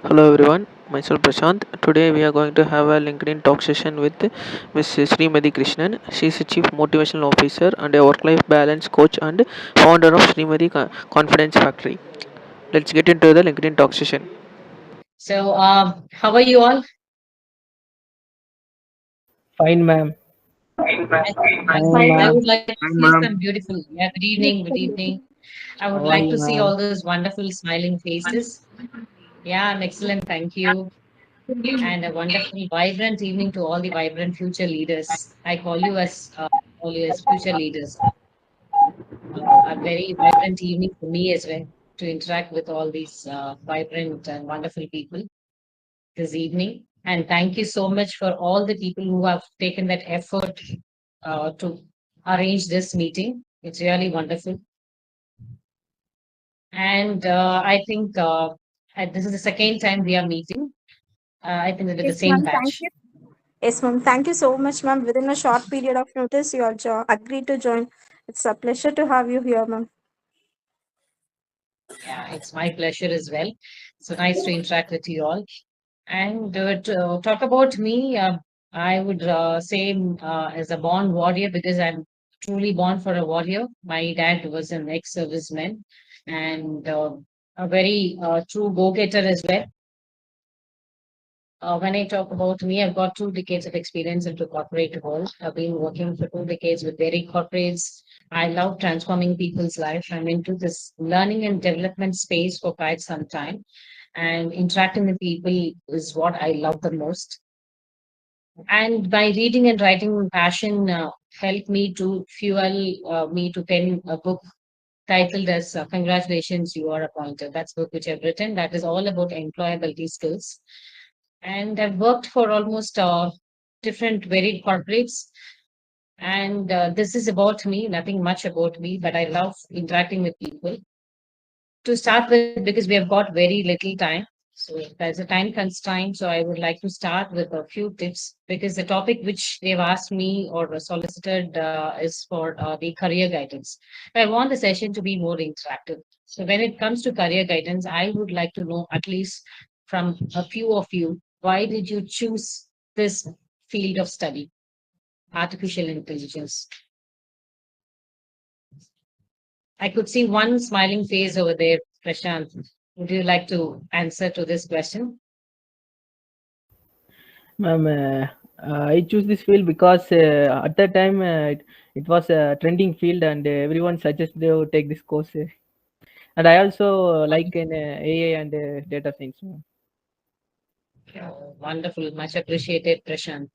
Hello everyone, myself Prasanth. Today we are going to have a LinkedIn talk session with Ms. Srimati Krishnan. She is a Chief Motivational Officer and a work-life balance coach and founder of Srimati Confidence Factory. Let's get into the LinkedIn talk session. So, how are you all? Fine, ma'am. I, Hi, I ma'am. would like to Fine, see ma'am. some beautiful. Yeah, good evening. Good evening. I would How are like you, to see ma'am? all those wonderful smiling faces. Yeah, I'm excellent. Thank you. And a wonderful, vibrant evening to all the vibrant future leaders. I call you as future leaders. A very vibrant evening for me as well to interact with all these vibrant and wonderful people this evening. And thank you so much for all the people who have taken that effort to arrange this meeting. It's really wonderful. And I think this is the second time we are meeting. I think with the Yes, same ma'am. Thank batch. you. Yes, ma'am. Thank you so much, ma'am. Within a short period of notice, you all agreed to join. It's a pleasure to have you here, ma'am. Yeah, it's my pleasure as well. So nice to interact with you all. And to talk about me, I would say as a born warrior because I'm truly born for a warrior. My dad was an ex-serviceman and a very true go-getter as well. When I talk about me, I've got 2 decades of experience into corporate world. I've been working for 2 decades with very corporates. I love transforming people's life. I'm into this learning and development space for quite some time. And interacting with people is what I love the most. And by reading and writing passion helped me to fuel me to pen a book titled as Congratulations, You Are Appointed. That's the book which I've written. That is all about employability skills. And I've worked for almost different varied corporates. And this is about me, nothing much about me, but I love interacting with people. To start with, because we have got very little time, so there's a time constraint. So I would like to start with a few tips because the topic which they've asked me or solicited is for the career guidance. I want the session to be more interactive. So when it comes to career guidance, I would like to know at least from a few of you, why did you choose this field of study, artificial intelligence? I could see one smiling face over there, Prashant. Would you like to answer to this question? Ma'am, I choose this field because at that time it was a trending field and everyone suggested to take this course. And I also like in AI and data science, ma'am. Oh, wonderful. Much appreciated, Prashant.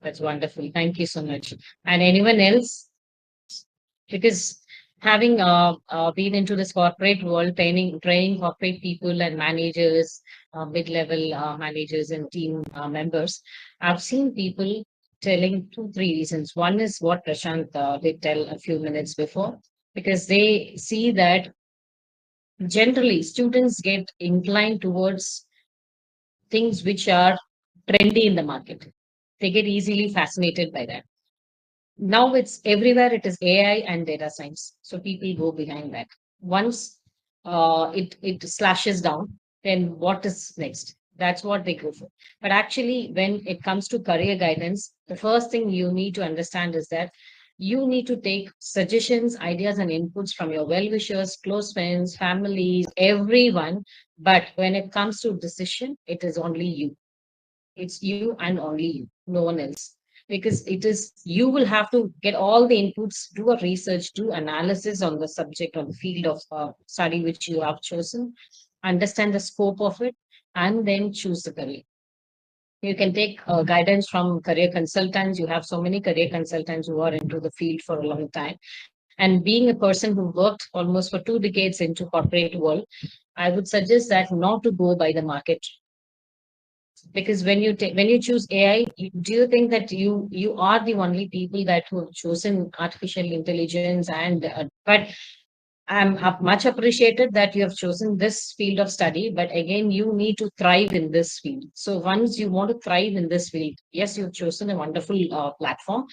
That's wonderful. Thank you so much. And anyone else? Because having been into this corporate world, training corporate people and managers, mid-level managers and team members, I've seen people telling 2, 3 reasons. One is what Prashant did tell a few minutes before, because they see that generally students get inclined towards things which are trendy in the market. They get easily fascinated by that. Now it's everywhere, it is AI and data science. So people go behind that. Once it slashes down, then what is next? That's what they go for. But actually, when it comes to career guidance, the first thing you need to understand is that you need to take suggestions, ideas, and inputs from your well wishers, close friends, families, everyone. But when it comes to decision, it is only you. It's you and only you, no one else. Because it is you will have to get all the inputs, do a research, do analysis on the subject or the field of study which you have chosen, understand the scope of it, and then choose the career. You can take guidance from career consultants. You have so many career consultants who are into the field for a long time. And being a person who worked almost for 2 decades into corporate world, I would suggest that not to go by the market, because when you choose AI, do you think that you are the only people that who have chosen artificial intelligence? And but I'm much appreciated that you have chosen this field of study. But again, you need to thrive in this field. So once you want to thrive in this field, yes, you've chosen a wonderful platform.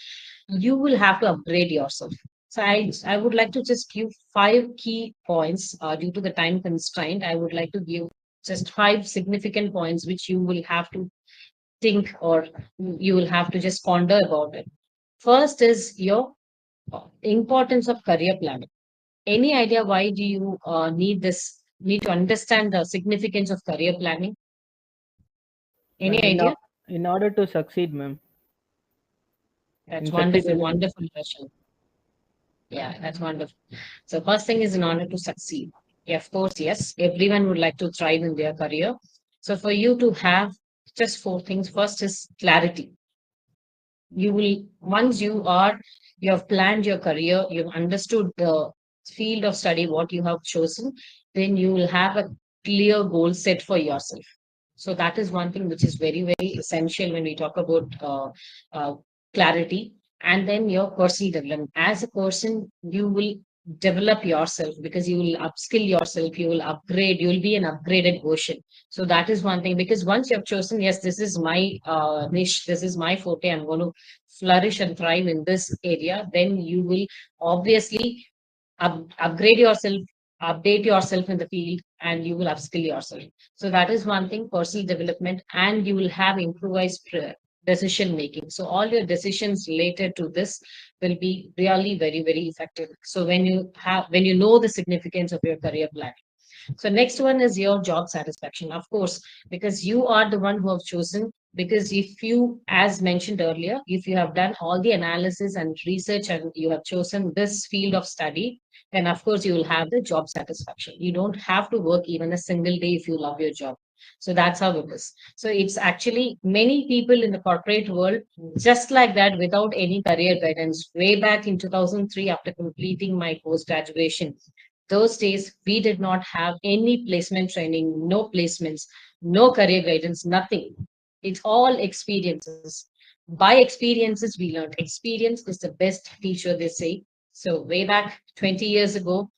You will have to upgrade yourself. So I would like to just give 5 key points due to the time constraint. I would like to give just 5 significant points which you will have to think, or you will have to just ponder about it. First is your importance of career planning. Any idea why do you need to understand the significance of career planning? Any Ma'am, idea? in order to succeed, ma'am, That's in succeed wonderful, in wonderful question. Yeah, that's wonderful. So first thing is in order to succeed. Yeah, of course, yes. Everyone would like to thrive in their career. So for you to have just 4 things, first is clarity. You will, once you have planned your career, you've understood the field of study, what you have chosen, then you will have a clear goal set for yourself. So that is one thing which is very, very essential when we talk about uh, clarity. And then your personal development. As a person, you will develop yourself because you will upskill yourself, you will upgrade, you will be an upgraded version. So that is one thing, because once you have chosen, yes, this is my niche, this is my forte, I'm going to flourish and thrive in this area, then you will obviously upgrade yourself, update yourself in the field, and you will upskill yourself. So that is one thing, personal development, and you will have improvised decision making. So all your decisions related to this will be really very, very effective. So when you know the significance of your career plan. So next one is your job satisfaction, of course, because you are the one who have chosen. Because if you, as mentioned earlier, if you have done all the analysis and research and you have chosen this field of study, then of course you will have the job satisfaction. You don't have to work even a single day if you love your job. So that's how it is. So it's actually many people in the corporate world, just like that, without any career guidance. Way back in 2003, after completing my post graduation, those days, we did not have any placement training, no placements, no career guidance, nothing. It's all experiences. By experiences, we learned. Experience is the best teacher, they say. So, way back 20 years ago,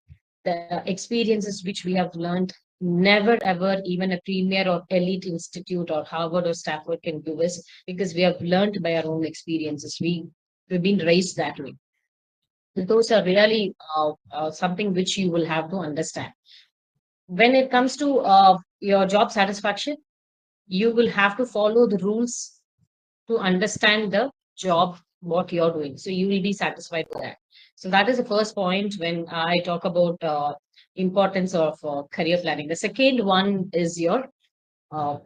the experiences which we have learned, never ever even a premier or elite institute or Harvard or Stanford can give us, because we have learned by our own experiences. We've been raised that way. Those are really something which you will have to understand. When it comes to your job satisfaction, you will have to follow the rules to understand the job, what you're doing. So you will be satisfied with that. So that is the first point when I talk about importance of career planning. The second one is your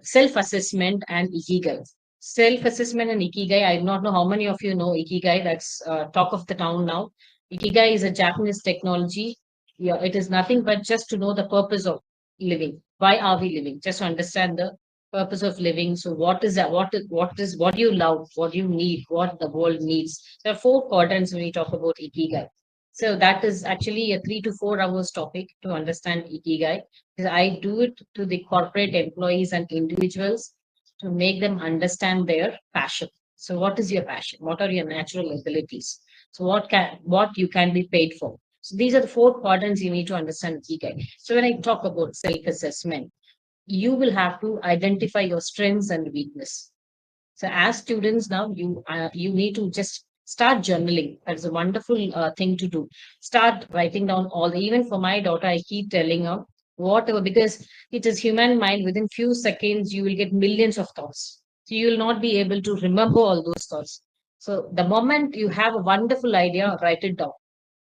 self-assessment and ikigai. Self-assessment and ikigai. I do not know how many of you know ikigai. That's talk of the town now. Ikigai is a Japanese technology. Yeah, it is nothing but just to know the purpose of living. Why are we living? Just to understand the purpose of living. So what is that? What do you love? What do you need? What the world needs? There are 4 quadrants when we talk about ikigai. So that is actually a 3 to 4 hours topic to understand ikigai. Because I do it to the corporate employees and individuals to make them understand their passion. So what is your passion? What are your natural abilities? So what you can be paid for? So these are the 4 quadrants you need to understand ikigai. So when I talk about self-assessment, you will have to identify your strengths and weakness. So as students now, you need to just start journaling. That's a wonderful thing to do. Start writing down all the. Even for my daughter, I keep telling her whatever, because it is human mind. Within few seconds, you will get millions of thoughts. So you will not be able to remember all those thoughts. So the moment you have a wonderful idea, write it down.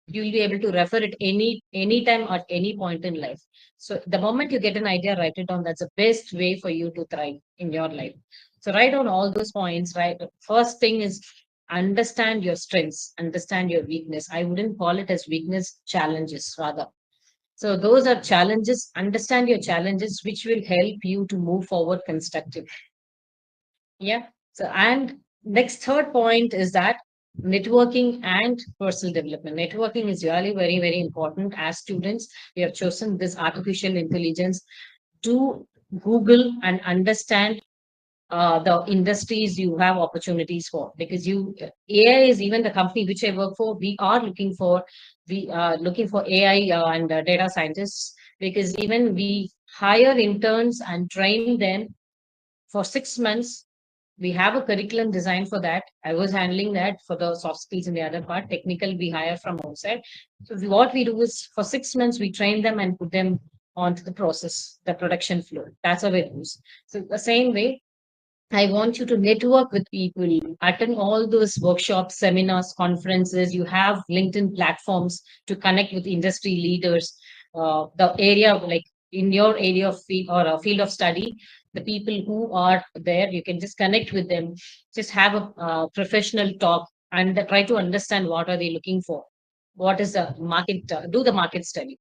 You will be able to refer it anytime at any point in life. So the moment you get an idea, write it down. That's the best way for you to thrive in your life. So write down all those points. Right, first thing is understand your strengths, understand your weakness. I wouldn't call it as weakness, challenges rather. So those are challenges. Understand your challenges, which will help you to move forward constructively. Yeah. So, and next third point is that networking and personal development. Networking is really very, very important. As students, we have chosen this artificial intelligence to Google and understand the industries you have opportunities for, because AI is, even the company which I work for, we are looking for AI and data scientists, because even we hire interns and train them for 6 months. We have a curriculum designed for that. I was handling that for the soft skills in the other part. Technical, we hire from outside. So what we do is, for 6 months, we train them and put them onto the process, the production flow. That's how it goes. So the same way, I want you to network with people, attend all those workshops, seminars, conferences. You have LinkedIn platforms to connect with industry leaders. The area, like in your area of field or a field of study, the people who are there, you can just connect with them, just have a professional talk and try to understand what are they looking for. What is the market? Do the market study.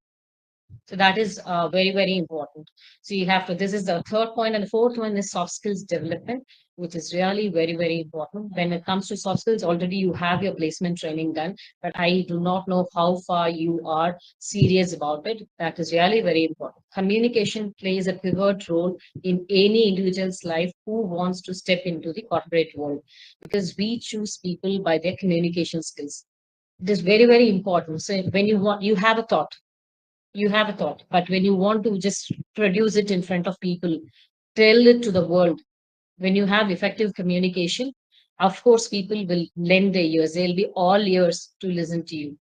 So that is very, very important. So you have to, this is the third point. And the fourth one is soft skills development, which is really very, very important. When it comes to soft skills, already you have your placement training done, but I do not know how far you are serious about it. That is really very important. Communication plays a pivot role in any individual's life who wants to step into the corporate world, because we choose people by their communication skills. It is very, very important. So when you want, you have a thought, but when you want to just produce it in front of people, tell it to the world, when you have effective communication, of course, people will lend their ears. They'll be all ears to listen to you.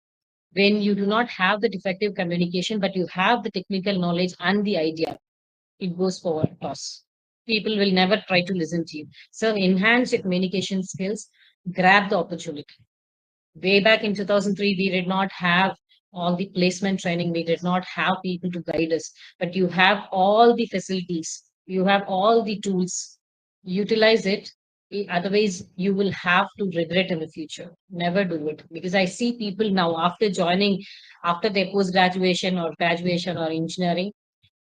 When you do not have the effective communication, but you have the technical knowledge and the idea, it goes forward toss. People will never try to listen to you. So enhance your communication skills, grab the opportunity. Way back in 2003, we did not have all the placement training. We did not have people to guide us, but you have all the facilities. You have all the tools. Utilize it. Otherwise, you will have to regret in the future. Never do it. Because I see people now after joining, after their post graduation or graduation or engineering,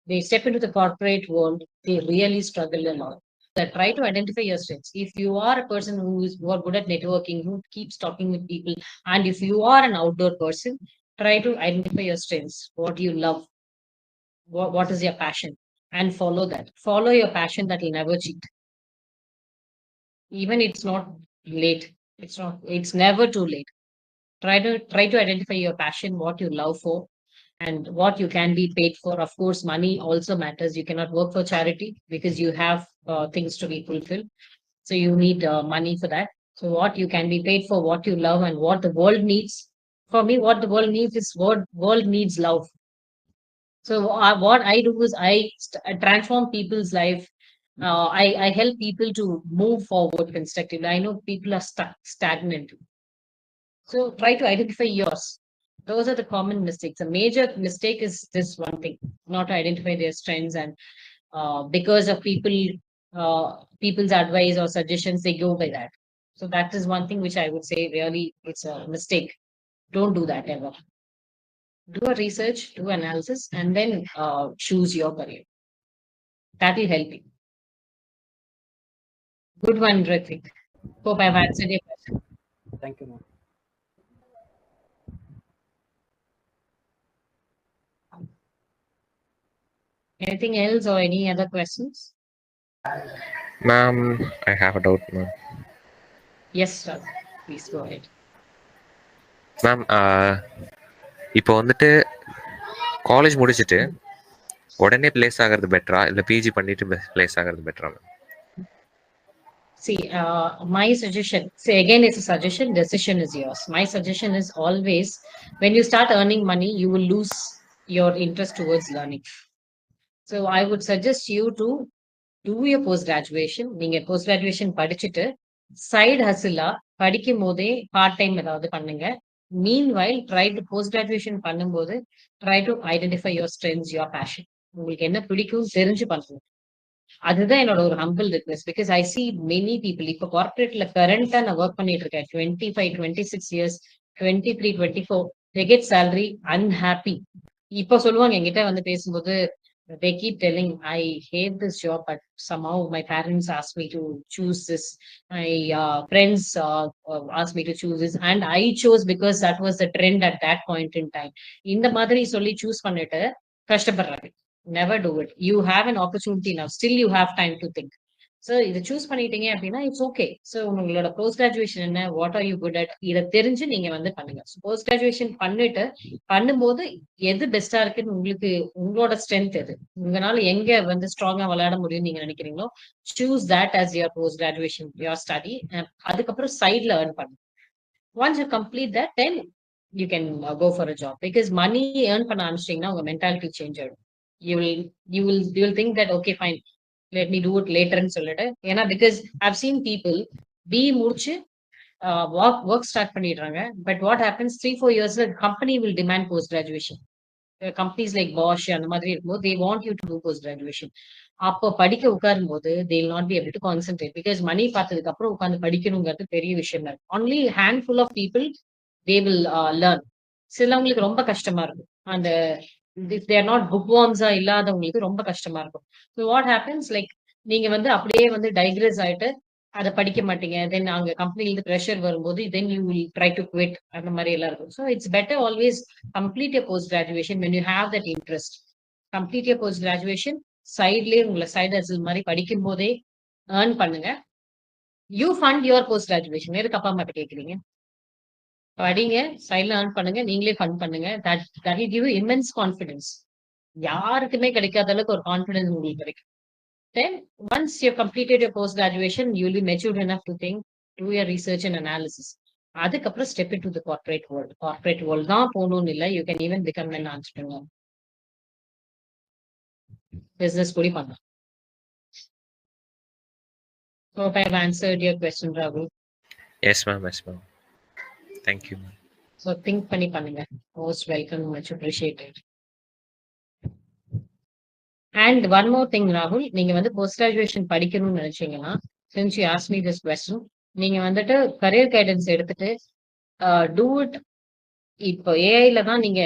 they step into the corporate world, they really struggle a lot. That try to identify your strengths. If you are a person who are good at networking, who keeps talking with people, and if you are an outdoor person, try to identify your strengths, what you love, what is your passion, and follow that. Follow your passion, that will never cheat. Even it's not late. It's never too late. Try to identify your passion, what you love for, and what you can be paid for. Of course, money also matters. You cannot work for charity because you have things to be fulfilled. So you need money for that. So what you can be paid for, what you love, and what the world needs. For me, what the world needs is what world needs love. So what I do is I transform people's life. I help people to move forward constructively. I know people are stuck, stagnant. So try to identify yours. Those are the common mistakes. A major mistake is this one thing, not to identify their strengths, and because of people's advice or suggestions, they go by that. So that is one thing which I would say really it's a mistake. Don't do that ever. Do a research, do analysis, and then choose your career. That will help you. Good one, Ritik. Hope I've answered your question. Thank you, ma'am. Anything else or any other questions? Ma'am, I have a doubt, ma'am. Yes, sir. Please go ahead. Ma'am இப்போ வந்துட்டு college முடிச்சுட்டு உடனே place ஆகிறது பெட்டரா இல்லை PG பண்ணிட்டு place ஆகிறது பெட்டரா ma'am? See, my suggestion, say again, it's a suggestion, decision is yours. My suggestion is always when you start earning money, you will lose your interest towards learning. So I would suggest you to do your post graduation. நீங்க post graduation படிச்சுட்டு side hustle படிக்கும் போதே part time ஏதாவது பண்ணுங்க. Meanwhile, try to post graduation பண்ணும்போது try to identify your strengths, your passion. உங்களுக்கு என்ன பிடிக்கும் தெரிஞ்சு பண்ணுங்க. அதுதான் என்னோட ஒரு humble request. Because I see many people இப்போ கார்பரேட்ல கரண்டா நான் ஒர்க் பண்ணிட்டு இருக்கேன் 25, 26 years, 23, 24, they get salary unhappy. இப்போ சொல்லுவாங்க என்கிட்ட வந்து பேசும்போது, they keep telling I hate this job, but somehow my parents asked me to choose this, my friends asked me to choose this, and I chose because that was the trend at that point in time. இந்த மாதிரி சொல்லி choose பண்ணிட்டு கஷ்டப்படுறாங்க. Never do it. You have an opportunity now. Still, you have time to think. So, இதை choose பண்ணிட்டீங்க அப்படின்னா it's okay. So உங்களோட post graduation என்ன, what are you good at, இதை தெரிஞ்சு நீங்க வந்து பண்ணுங்க. ஸோ போஸ்ட் கிராஜுவேஷன் பண்ணிட்டு பண்ணும்போது எது பெஸ்டா இருக்குன்னு உங்களுக்கு, உங்களோட ஸ்ட்ரென்த் எது, உங்களால எங்க வந்து ஸ்ட்ராங்கா விளையாட முடியும்னு நீங்க நினைக்கிறீங்களோ, choose that as your post graduation, your study. அதுக்கப்புறம் சைட்ல ஏர்ன் பண்ணுங்க. Once you complete that, then you can go for a job. Because money ஏர்ன் பண்ண ஆரம்பிச்சிட்டீங்கன்னா உங்க மென்டாலிட்டி சேஞ்ச் ஆயிடும். you will think that okay fine, let me do it later and சொல்லிட்டு ஏன்னா because I've seen people be முடிச்சு work start பண்ணிடுறாங்க. But what happens 3-4 இயர்ஸ்ல company will demand post graduation. Companies like Bosch அந்த மாதிரி இருக்கும்போது they want you to do post graduation. அப்போ படிக்க உட்காரும் போது they will not be able to concentrate because money பார்த்ததுக்கு அப்புறம் உட்காந்து படிக்கணுங்கிறது பெரிய விஷயம் தான். Only handful of people they will learn. சிலவங்களுக்கு ரொம்ப கஷ்டமா இருக்கும். அந்த இஃப் தேர் நாட் புக் வார்ம்ஸா இல்லாதவங்களுக்கு ரொம்ப கஷ்டமா இருக்கும். ஸோ வாட் ஹேப்பன்ஸ் லைக் நீங்க வந்து அப்படியே வந்து டைக்ரெஸ் ஆயிட்டு அதை படிக்க மாட்டீங்க. தென் அங்க கம்பெனில ப்ரெஷர் வரும்போது then you will try to quit அந்த மாதிரி எல்லாம் இருக்கும். So it's better always complete your post graduation when you have that interest. Complete your post graduation சைட்லேயே உங்களை சைட் ஹசில் மாதிரி படிக்கும் போதே ஏர்ன் பண்ணுங்க. You fund your post graduation. எதுக்கு அப்பா அம்மா கேட்குறீங்க? படிங்க, சைட்ல ஏர்ன் பண்ணுங்க, நீங்களே ஃபண்ட் பண்ணுங்க. That will give you immense confidence. யாருக்குமே கிடைக்காத அளவுக்கு ஒரு கான்ஃபிடன்ஸ் உங்களுக்கு கிடைக்கும். Then, once you've completed your post-graduation, you'll be matured enough to think, do your research and analysis. அதுக்கப்புறம் step into the corporate world. Corporate world தான் போகணும்னு இல்லை. You can even become an entrepreneur. Business கூடி பண்ணலாம். Hope I've answered your question, Rahul. Yes, ma'am. Yes, ma'am. Thank you, ma'am. So think பண்ணி பண்ணுங்க. Most welcome, much appreciated. And one more thing, Rahul, நீங்க வந்து post graduation படிக்கணும்னு நினைச்சீங்கன்னா, since you asked me this question, நீங்க வந்துட்டு career guidance எடுத்துட்டு do it. இப்போ ஏஐல தான் நீங்க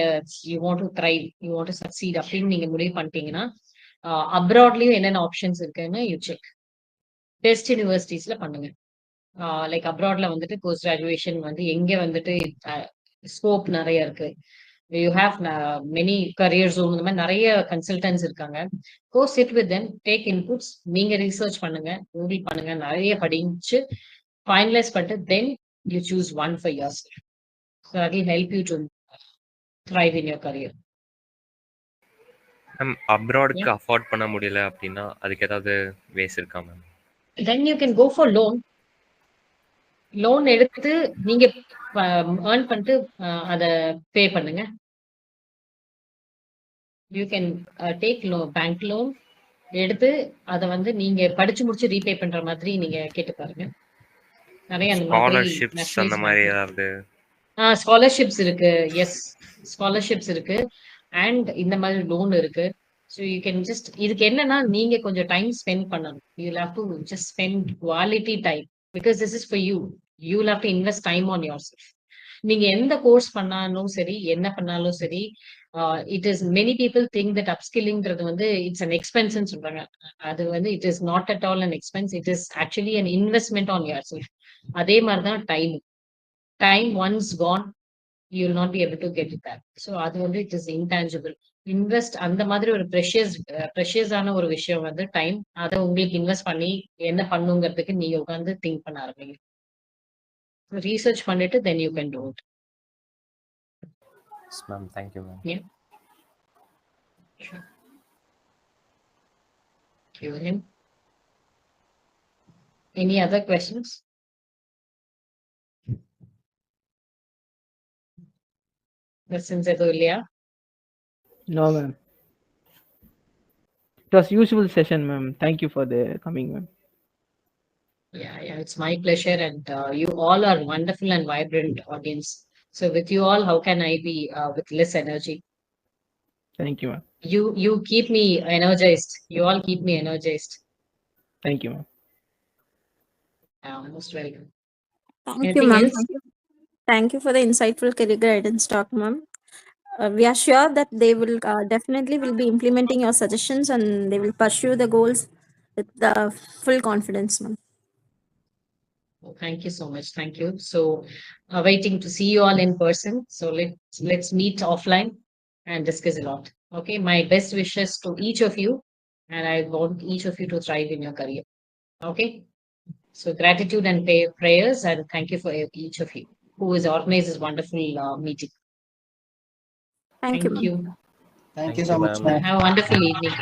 you want to thrive, you want to succeed அப்படின்னு நீங்க முடிவு பண்ணிட்டீங்கன்னா, அப்ராட்லயும் என்னென்ன ஆப்ஷன்ஸ் இருக்குன்னு யூ செக். பெஸ்ட் யூனிவர்சிட்டிஸ்ல பண்ணுங்க. லைக் அப்ராட்ல வந்துட்டு போஸ்ட் கிராஜுவேஷன் வந்து எங்க வந்துட்டு ஸ்கோப் நிறைய இருக்கு. You have many career zone, இந்த மாதிரி நிறைய கன்சல்டன்ஸ் இருக்காங்க. Go sit with them, take inputs, நீங்க ரிசர்ச் பண்ணுங்க, கூகுள் பண்ணுங்க, நிறைய படிச்சு ஃபைனலைஸ் பண்ணிட்டு then you choose one for yours. So that will help you to thrive in your career. Ma'am அப்ராடுக்கு அஃபோர்ட் பண்ண முடியல அப்படின்னா அதுக்கு ஏதாவது வேஸ் இருக்கா ma'am? Then you can go for loan. Loan எடுத்து நீங்க ஏர்ன் பண்ணிட்டு அதை பே பண்ணுங்க. You can take bank loan எடுத்து அதை வந்து நீங்க படிச்சு முடிச்சு ரீபே பண்ற மாதிரி நீங்க கேட்டு பாருங்க. நிறைய அந்த மாதிரி ஏதாவது ஸ்காலர்ஷிப்ஸ் இருக்கு. எஸ், ஸ்காலர்ஷிப்ஸ் இருக்கு அண்ட் இந்த மாதிரி லோன் இருக்கு. ஸோ யூ கேன் ஜஸ்ட் இதுக்கு என்னன்னா நீங்க கொஞ்சம் டைம் ஸ்பெண்ட் பண்ணணும். You have to just spend quality time because this is for you. You have to invest time on yourself. நீங்க எந்த கோர்ஸ் பண்ணாலும் சரி, என்ன பண்ணாலும் சரி, it is many people think that அப்ஸ்கில்லிங்கிறது வந்து இட்ஸ் அன் எக்ஸ்பென்ஸ்ன்னு சொல்றாங்க. அது வந்து it is not at all an expense. It is actually an investment on yourself. அதே மாதிரி தான் time. Time once Khan you will not be able to get it back. So அது வந்து இட் இஸ் இன்டான்ஜிபிள். இன்வெஸ்ட் அந்த மாதிரி ஒரு ப்ரெஷியஸான ஒரு விஷயம் வந்து டைம். அதை உங்களுக்கு இன்வெஸ்ட் பண்ணி என்ன பண்ணுங்கிறதுக்கு நீங்க உட்காந்து திங்க் பண்ண ஆரம்பிங்க. Research பண்ணிட்டு then you can do it. Yes, ma'am. Thank you, ma'am. Yeah. Sure. Thank you. Any other questions? Questions Elia? No, ma'am. It was useful session, ma'am. Thank you for the coming, ma'am. Yeah, it's my pleasure, and you all are wonderful and vibrant audience. So with you all, how can I be with less energy? Thank you, ma'am. You keep me energized. You all keep me energized. Thank you, ma'am. Most welcome. Thank Anything you, ma'am. else? Thank you for the insightful career guidance talk, ma'am. We are sure that they will definitely will be implementing your suggestions and they will pursue the goals with the full confidence, ma'am. Thank you so much. Thank you. So, waiting to see you all in person. So let's meet offline and discuss a lot. Okay. My best wishes to each of you, and I want each of you to thrive in your career. Okay. So gratitude and prayers, and thank you for each of you who has organized this wonderful meeting. Thank you, ma'am. you. Thank you so much, ma'am. ma'am. Have a wonderful evening.